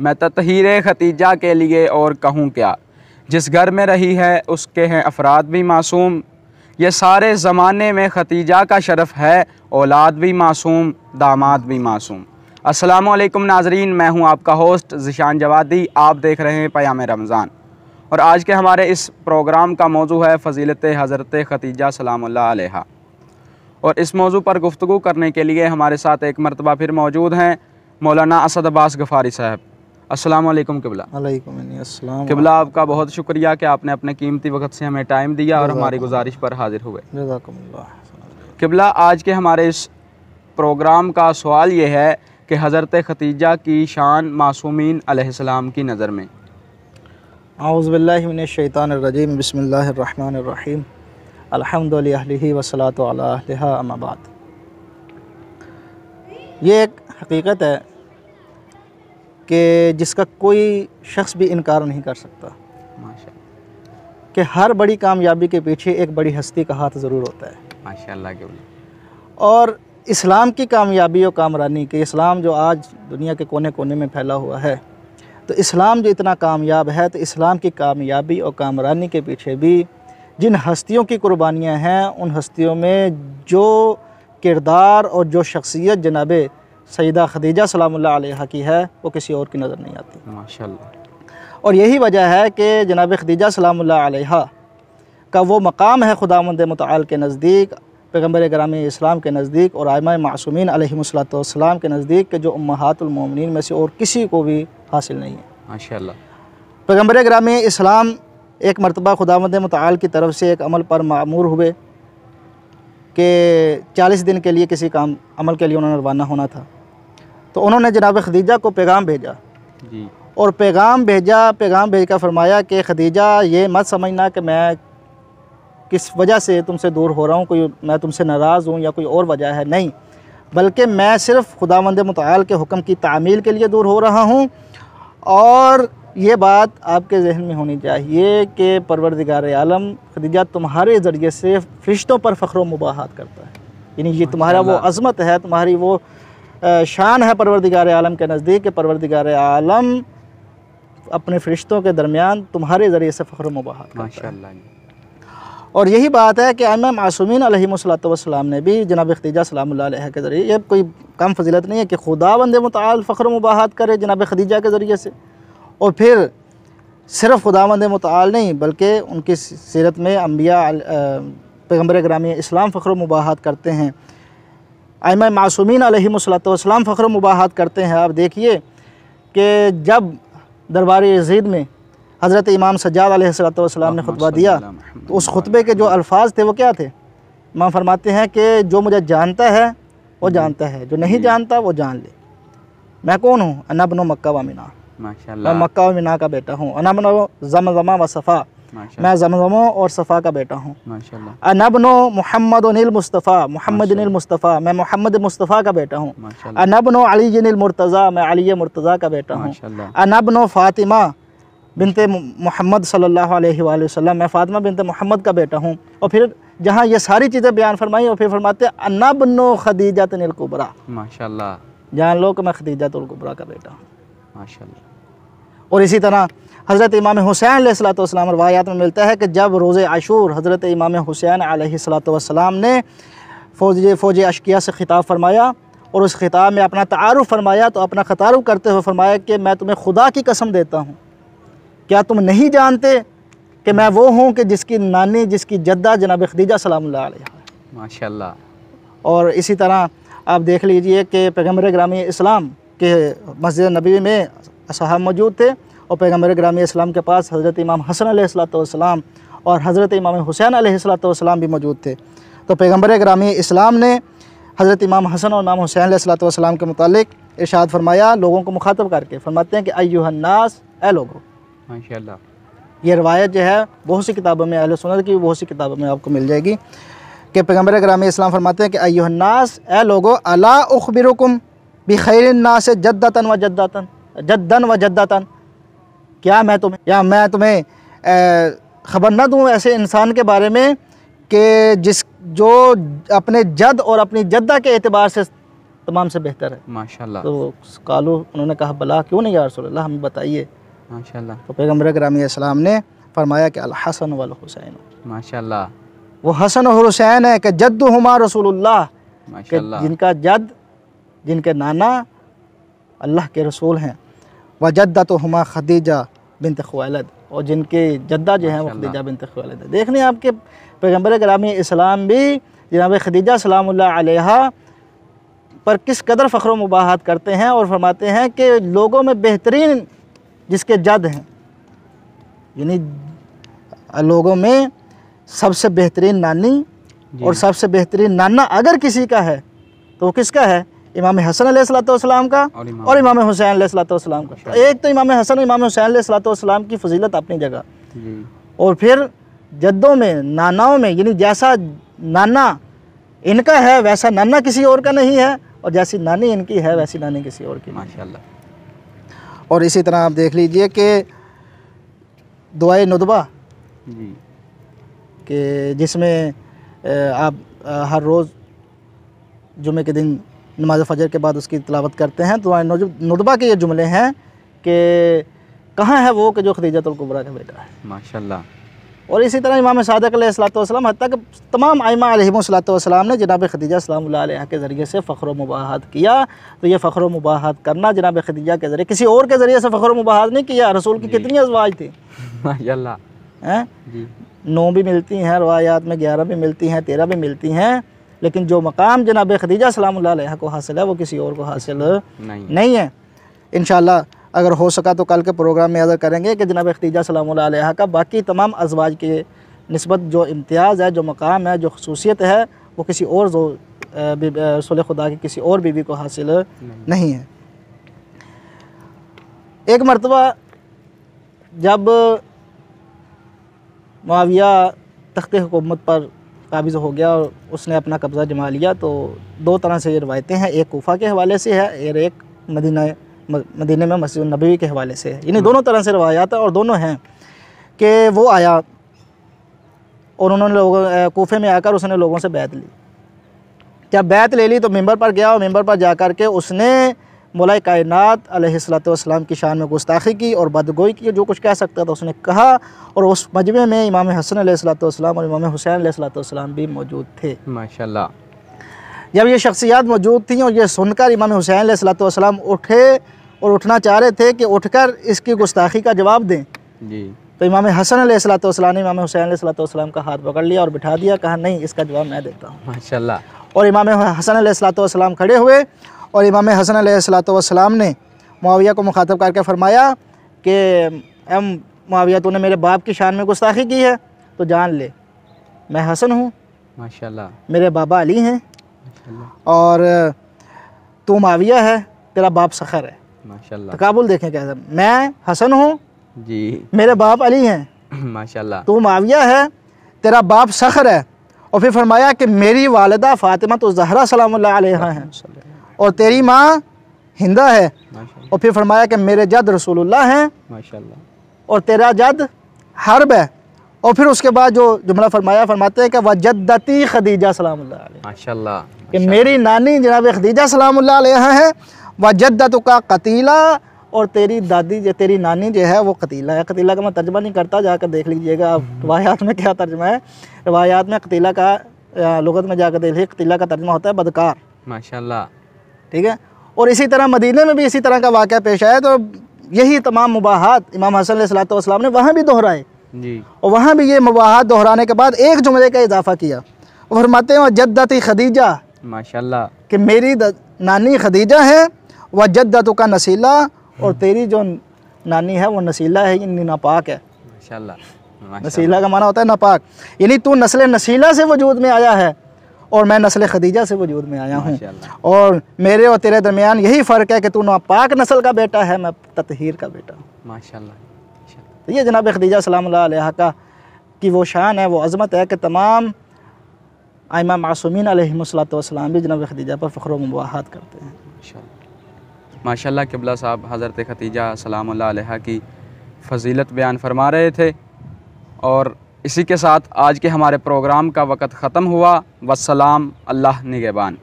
मैं ततहीर खतीजा के लिए और कहूँ क्या। जिस घर में रही है उसके हैं अफराद भी मासूम। ये सारे ज़माने में खतीजा का शरफ़ है, औलाद भी मासूम, दामाद भी मासूम। अस्सलामुअलैकुम नाज़रीन, मैं हूँ आपका होस्ट ज़िशान जवादी। आप देख रहे हैं पयाम रमज़ान और आज के हमारे इस प्रोग्राम का मौजू है फ़ज़ीलत हज़रत खतीजा सलामुल्लाह अलैहा। और इस मौजू पर गुफ्तगू करने के लिए हमारे साथ एक मरतबा फिर मौजूद हैं मौलाना असद अब्बास गफ़ारी साहब। अस्सलाम वालेकुम किबला। अस्सलाम किबला, आपका बहुत शुक्रिया कि आपने अपने कीमती वक्त से हमें टाइम दिया और हमारी गुजारिश पर हाजिर हुए। किबला, आज के हमारे इस प्रोग्राम का सवाल ये है कि हज़रत खतीजा की शान मासूमीन अलैहिस्सलाम की नज़र में। औज़ु बिल्लाहि मिनश शैतानिर रजीम, बिस्मिल्लाहिर रहमानिर रहीम, अल्हम्दुलिल्लाहि वस्सलातु अला अहलिहा, अम्मा बाद। ये एक हकीकत है कि जिसका कोई शख्स भी इनकार नहीं कर सकता माशाअल्लाह, कि हर बड़ी कामयाबी के पीछे एक बड़ी हस्ती का हाथ ज़रूर होता है माशाअल्लाह। और इस्लाम की कामयाबी और कामरानी के, इस्लाम जो आज दुनिया के कोने कोने में फैला हुआ है, तो इस्लाम जो इतना कामयाब है, तो इस्लाम की कामयाबी और कामरानी के पीछे भी जिन हस्तियों की कुर्बानियाँ हैं, उन हस्तियों में जो किरदार और जो शख्सियत जनाब सैयदा खदीजा सलामुल्लाह अलैहा की है, वो किसी और की नज़र नहीं आती माशाअल्लाह। और यही वजह है कि जनाब खदीजा सलामुल्लाह अलैहा का वो मकाम है खुदावंद मुतआल के नज़दीक, पैगम्बर ग्रामी इस्लाम के नज़दीक और आइमा मासूमीन अलैहिमुस्सलातु वस्सलाम के नज़दीक के जो उम्महातुल मोमिनीन में से और किसी को भी हासिल नहीं है माशाअल्लाह। पैगम्बर ग्रामी इस्लाम एक मरतबा खुदावंद मुतआल की तरफ से एक अमल पर मामूर हुए कि 40 दिन के लिए किसी काम अमल के लिए उन्होंने रवाना होना था। तो उन्होंने जनाब खदीजा को पैगाम भेजा जी। और पैगाम भेज कर फरमाया कि खदीजा, ये मत समझना कि मैं किस वजह से तुमसे दूर हो रहा हूँ, कोई मैं तुमसे नाराज़ हूँ या कोई और वजह है, नहीं, बल्कि मैं सिर्फ़ खुदावंद मुतआल के हुक्म की तामील के लिए दूर हो रहा हूँ। और ये बात आपके जहन में होनी चाहिए कि परवरदिगार आलम खदीजा तुम्हारे ज़रिए से फ़रिश्तों पर फ़ख्र व मुबाहात करता है, यानी ये तुम्हारा वो अज़मत है, तुम्हारी वो शान है परवरदिगार आलम के नज़दीक, परवरदिगार आलम अपने फ़रिश्तों के दरमियान तुम्हारे ज़रिए से फ़ख्र व मुबाहात करता है। और यही बात है कि आइमा मासूमीन अलैहिमुस्सलातु वस्सलाम ने भी जनाब खदीजा सलामुल्लाह अलैहा के ज़रिए, ये कोई कम फजीलत नहीं है कि खुदावंद मुतआल फ़ख्र व मुबाहात करे जनाब खदीजा के ज़रिए से। और फिर सिर्फ़ खुदावंद मुतआल नहीं, बल्कि उनकी सीरत में अम्बिया पैगम्बर ग्रामी इस्लाम फ़ख्र व मुबाहात करते हैं, आइमा मासूमीन अलैहिमुस्सलातु वस्सलाम फ़ख्र व मुबाहात करते हैं। आप देखिए कि जब दरबार यज़ीद में हज़रत इमाम सज्जाद अलैहिस्सलातु वस्सलाम ने खुतबा दिया, तो उस खुतबे के जो अल्फाज थे वो क्या थे? इमाम फरमाते हैं कि जो मुझे जानता है वो जानता है, जो नहीं जानता वो जान ले। मैं कौन हूँ? अना इब्नु मक्का व मिना, मैं मक्का व मिना का बेटा हूँ। अना इब्नु ज़मज़म व सफ़ा, मैं ज़मज़मों और सफ़ा का बेटा हूँ। अना इब्नु मुहम्मदिल मुस्तफ़ा, मुहम्मदिल मुस्तफ़ा, मैं मोहम्मद मुस्तफ़ा का बेटा हूँ। अना इब्नु अलील मुर्तज़ा, मैं अली मुर्तज़ा का बेटा हूँ। अना इब्नु फ़ातिमा बिनते मोहम्मद सल्लल्लाहु अलैहि वसल्लम, मैं फ़ातिमा बिनते मोहम्मद का बेटा हूँ। और फिर जहाँ ये सारी चीज़ें बयान फरमाई और फिर फरमाते हैं अना इब्नु खदीजतुल कुबरा, माशाअल्लाह, जान लो कि मैं खदीजतुल कुबरा का बेटा हूँ माशाअल्लाह। और इसी तरह हज़रत इमाम हुसैन अलैहिस्सलातु वस्सलाम रवायात में मिलता है कि जब रोज़े आशूर हज़रत इमाम हुसैन अलैहिस्सलातु वस्सलाम ने फ़ौज अशकिया से ख़िताब फरमाया और उस ख़िताब में अपना तारुफ़ फरमाया, तो अपना ख़तारुफ़ करते हुए फरमाया कि मैं तुम्हें खुदा की कसम देता हूँ, क्या तुम नहीं जानते कि मैं वो हूँ कि जिसकी नानी, जिसकी जद्दा जनाब खदीजा सलामुल्लाह अलैहा माशाअल्लाह। और इसी तरह आप देख लीजिए कि पैगम्बर ग्रामी इस्लाम के मस्जिद नबी में असहाब मौजूद थे और पैगम्बर ग्रामी इस्लाम के पास हज़रत इमाम हसन अलैहिस्सलातु वस्सलाम और हज़रत इमाम हुसैन अलैहिस्सलातु वस्सलाम भी मौजूद थे। तो पैगम्बर ग्रामी इस्लाम ने हज़रत इमाम हसन और इमाम हुसैन अलैहिस्सलातु वस्सलाम के मुतालिक इरशाद फरमाया, लोगों को मुखातब करके फरमाते हैं कि अय्युहन्नास, ए लोगों माशाअल्लाह। ये रवायत जो है बहुत सी किताबों में, अहले सुन्नत की बहुत सी किताबों में आपको मिल जाएगी कि पैगम्बर ग्रामी इस्लाम फरमाते हैं कि अय्युहन्नास, ए लोगो, अला उख़बिरुकुम बिखैरिन नास जद्दतन व जद्दतन, जद्दन व जद्दतन, क्या मैं तुम्हें ख़बर न दूँ ऐसे इंसान के बारे में कि जो अपने जद और अपनी जद्दा के एतबार से तमाम से बेहतर है। माशाल्लाह। तो कालू, उन्होंने कहा भला क्यों नहीं या रसूलल्लाह, हमें बताइए। माशाल्लाह। तो पैगम्बर ग्रामी अस्सलाम ने फरमाया कि अल हसन वल हुसैन, माशाल्लाह। वो हसन और हुसैन है कि जद्दुहुमा रसूलुल्लाह, माशाल्लाह। जिनका जद, जिनके नाना अल्लाह के रसूल हैं। व जद्दतुहुमा खदीजा बिन्त खुवैलिद, और जिनके जद्दा जो हैं वो खदीजा बिन्त खुवैलिद है। देखने आपके पैगम्बर ग्रामी इस्लाम भी जनाब खदीजा सलामुल्लाह अलैहा पर किस कदर फ़ख्र मुबाहत करते हैं और फरमाते हैं कि लोगों में बेहतरीन जिसके जद हैं, यानी लोगों में सबसे बेहतरीन नानी और सबसे बेहतरीन नाना अगर किसी का है तो वो किसका है? इमाम हसन अलैहिस्सलाम का और इमाम हुसैन अलैहिस्सलाम का। तो एक तो इमाम हसन और इमाम हुसैन अलैहिस्सलाम की फजीलत अपनी जगह, और फिर जद्दों में, नानाओं में, यानी जैसा नाना इनका है वैसा नाना किसी और का नहीं है, और जैसी नानी इनकी है वैसी नानी किसी और की। माशाल्लाह। और इसी तरह आप देख लीजिए कि दुआए नुदबा कि जिसमें आप हर रोज़ जुमे के दिन नमाज फ़जर के बाद उसकी तिलावत करते हैं। दुआए नुदबा के ये जुमले हैं कि कहाँ है वो कि जो खदीजतुल कुबरा का बेटा है। माशाल्लाह। और इसी तरह इमाम सादिक़ अलैहिस्सलाम हत्ता कि तमाम आइमा अलैहिमुस्सलाम ने जनाब खदीजा सलामुल्लाह अलैहा के ज़रिए से फ़ख्र मुबाहत किया। तो ये फ़ख्र मुबाहत करना जनाब खदीजा के ज़रिए, किसी और के ज़रिए से फ़ख्र मुबाहत नहीं किया। रसूल की कितनी अज़वाज थी माशाल्लाह, हैं 9 भी मिलती हैं रवायात में, 11 भी मिलती हैं, 13 भी मिलती हैं, लेकिन जो मकाम जनाब खदीजा सलामुल्लाह अलैहा को हासिल है वो किसी और को हासिल नहीं है। इंशाअल्लाह अगर हो सका तो कल के प्रोग्राम में अदा करेंगे कि जनाब खदीजा सलामुल्लाह अलैहा का बाकी तमाम अज़वाज के निस्बत जो इम्तियाज़ है, जो मकाम है, जो खसूसियत है, वो किसी और रसूल खुदा की किसी और बीवी को हासिल नहीं है। एक मरतबा जब मुआविया तख्ते हुकूमत पर काबिज़ हो गया और उसने अपना कब्ज़ा जमा लिया, तो 2 तरह से ये रवायतें हैं, एक कूफा के हवाले से है और एक मदीने में मस्जिद नबवी के हवाले से है। यानी दोनों तरह से रवायात है और दोनों हैं कि वो आया और उन्होंने कूफे में आकर उसने लोगों से बैत ली। जब बैत ले ली तो मिंबर पर गया और मिंबर पर जा कर के उसने मौला कायनात अलैहिस्सलाम की शान में गुस्ताखी की और बदगोई की, जो कुछ कह सकता था उसने कहा। और उस मजमे में इमाम हसन अलैहिस्सलाम और इमाम हुसैन अलैहिस्सलाम भी मौजूद थे। माशाल्लाह। जब ये शख्सियात मौजूद थी और ये सुनकर इमाम हुसैन अलैहिस्सलाम उठे और उठना चाह रहे थे कि उठकर इसकी गुस्ताखी का जवाब दें जी, तो इमाम हसन अलैहिस्सलाम ने इमाम हुसैन अलैहिस्सलाम का हाथ पकड़ लिया और बिठा दिया, कहा नहीं, इसका जवाब मैं देता हूँ। माशाल्लाह। और इमाम हसन अलैहिस्सलाम खड़े हुए और इमाम हसन अलैहिस्सलाम ने मुआविया को मुखातब करके फरमाया कि मुआविया, तूने मेरे बाप की शान में गुस्ताखी की है तो जान ले मैं हसन हूँ, माशाल्लाह, मेरे बाबा अली हैं, और तू मुआविया है, तेरा बाप सखर है। माशाल्लाह। तकाबुल देखें कैसा, मैं हसन हूँ जी, मेरे बाप अली हैं, माशाल्लाह, तू मुआविया है, तेरा बाप सखर है। और फिर फरमाया कि मेरी वालिदा फ़ातिमा तो ज़हरा सलामुल्लाह अलैहा हैं और तेरी माँ हिंदा है। और फिर फरमाया कि मेरे जद रसूलुल्लाह हैं, माशाल्लाह, और तेरा जद हर्ब है। और फिर उसके बाद जो जुमला फरमाते हैं कि वजद्दती खदीजा सलामुल्लाह अलैहा, माशाल्लाह, कि मेरी नानी जनाब खदीजा सलामुल्लाह अलैहा है, वजद्दतु का कतीला, और तेरी दादी जो तेरी नानी जो है वो कतीला है। कतीला का मैं तर्जमा नहीं करता, जाकर देख लीजिएगा आप रवायात में क्या तर्जमा है। रवायात में कतीला का लुगत में जाकर देखिए, कतीला का तर्जमा होता है बदकार, माशाल्लाह, ठीक है। और इसी तरह मदीने में भी इसी तरह का वाक़या पेश आया, तो यही तमाम मुबाहात इमाम हसन अलैहिस्सलाम ने वहाँ भी दोहराए जी। और वहाँ भी ये मुबाहात दोहराने के बाद एक जुमले का इजाफा किया और फरमाते हैं जद्दती खदीजा, माशाल्लाह, कि मेरी नानी खदीजा है, व जद्दतु का नसीला, और तेरी जो नानी है वो नसीला है, यानी नापाक है। माशाल्लाह। नसीला का माना होता है नापाक, यानी तू नस्ल नसीला से वजूद में आया है और मैं नस्ल खदीजा से वजूद में आया हूँ, और मेरे और तेरे दरमियान यही फ़र्क है कि तू नापाक नस्ल का बेटा है, मैं ततहीर का बेटा हूँ। माशाल्लाह। तो ये जनाब खदीजा सलामुल्लाह अलैहा का की वो शान है, वो अज़मत है कि तमाम आइमा मासूमीन अलैहिमुस्सलाम भी जनाब खदीजा पर फ़ख्र मुबाहत करते हैं। माशाल्लाह। क़िबला साहब हज़रत खदीजा सलामुल्लाह अलैहा की फ़जीलत बयान फरमा रहे थे, और इसी के साथ आज के हमारे प्रोग्राम का वक़्त ख़त्म हुआ। वस्सलाम, अल्लाह निगहबान।